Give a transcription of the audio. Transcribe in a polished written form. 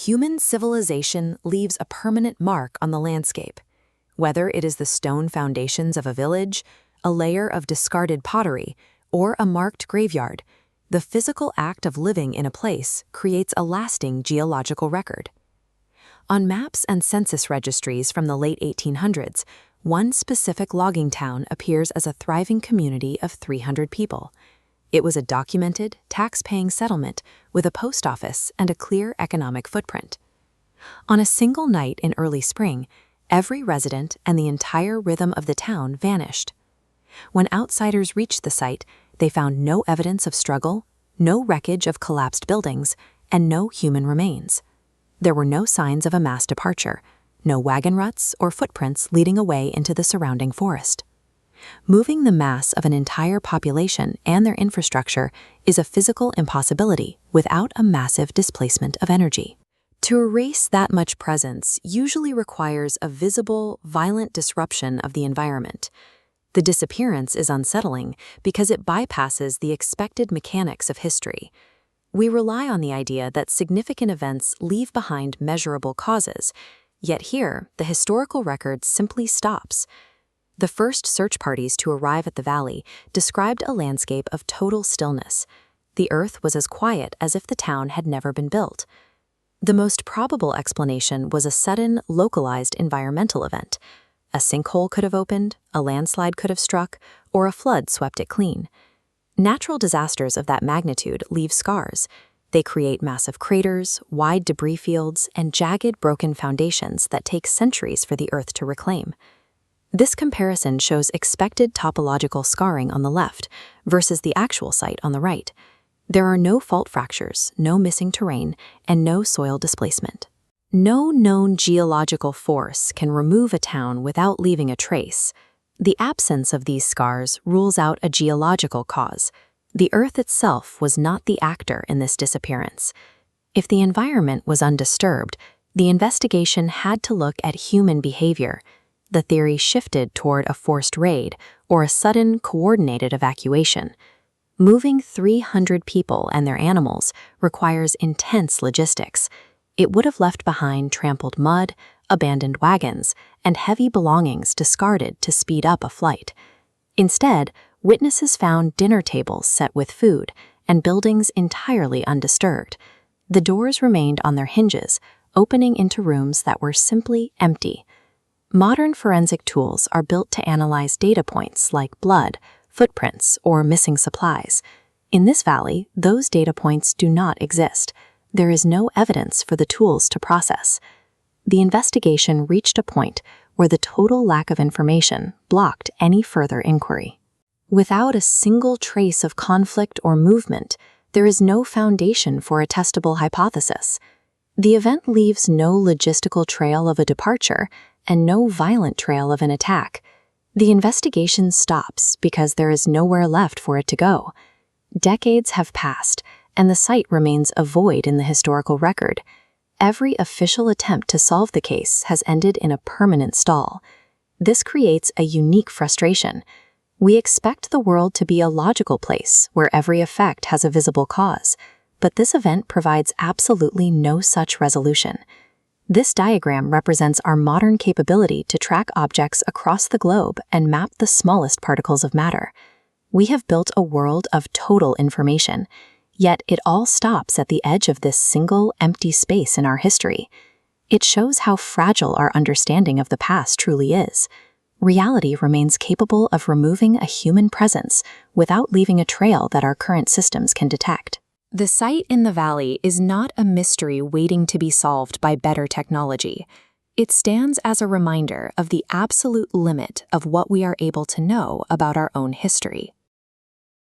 Human civilization leaves a permanent mark on the landscape. Whether it is the stone foundations of a village, a layer of discarded pottery, or a marked graveyard, the physical act of living in a place creates a lasting geological record. On maps and census registries from the late 1800s, one specific logging town appears as a thriving community of 300 people. It was a documented, tax-paying settlement with a post office and a clear economic footprint. On a single night in early spring, every resident and the entire rhythm of the town vanished. When outsiders reached the site, they found no evidence of struggle, no wreckage of collapsed buildings, and no human remains. There were no signs of a mass departure, no wagon ruts or footprints leading away into the surrounding forest. Moving the mass of an entire population and their infrastructure is a physical impossibility without a massive displacement of energy. To erase that much presence usually requires a visible, violent disruption of the environment. The disappearance is unsettling because it bypasses the expected mechanics of history. We rely on the idea that significant events leave behind measurable causes, yet here, the historical record simply stops. The first search parties to arrive at the valley described a landscape of total stillness. The earth was as quiet as if the town had never been built. The most probable explanation was a sudden, localized environmental event. A sinkhole could have opened, a landslide could have struck, or a flood swept it clean. Natural disasters of that magnitude leave scars. They create massive craters, wide debris fields, and jagged, broken foundations that take centuries for the earth to reclaim. This comparison shows expected topological scarring on the left versus the actual site on the right. There are no fault fractures, no missing terrain, and no soil displacement. No known geological force can remove a town without leaving a trace. The absence of these scars rules out a geological cause. The earth itself was not the actor in this disappearance. If the environment was undisturbed, the investigation had to look at human behavior. The theory shifted toward a forced raid or a sudden, coordinated evacuation. Moving 300 people and their animals requires intense logistics. It would have left behind trampled mud, abandoned wagons, and heavy belongings discarded to speed up a flight. Instead, witnesses found dinner tables set with food and buildings entirely undisturbed. The doors remained on their hinges, opening into rooms that were simply empty. Modern forensic tools are built to analyze data points like blood, footprints, or missing supplies. In this valley, those data points do not exist. There is no evidence for the tools to process. The investigation reached a point where the total lack of information blocked any further inquiry. Without a single trace of conflict or movement, there is no foundation for a testable hypothesis. The event leaves no logistical trail of a departure and no violent trail of an attack. The investigation stops because there is nowhere left for it to go. Decades have passed, and the site remains a void in the historical record. Every official attempt to solve the case has ended in a permanent stall. This creates a unique frustration. We expect the world to be a logical place where every effect has a visible cause, but this event provides absolutely no such resolution. This diagram represents our modern capability to track objects across the globe and map the smallest particles of matter. We have built a world of total information, yet it all stops at the edge of this single, empty space in our history. It shows how fragile our understanding of the past truly is. Reality remains capable of removing a human presence without leaving a trail that our current systems can detect. The site in the valley is not a mystery waiting to be solved by better technology. It stands as a reminder of the absolute limit of what we are able to know about our own history.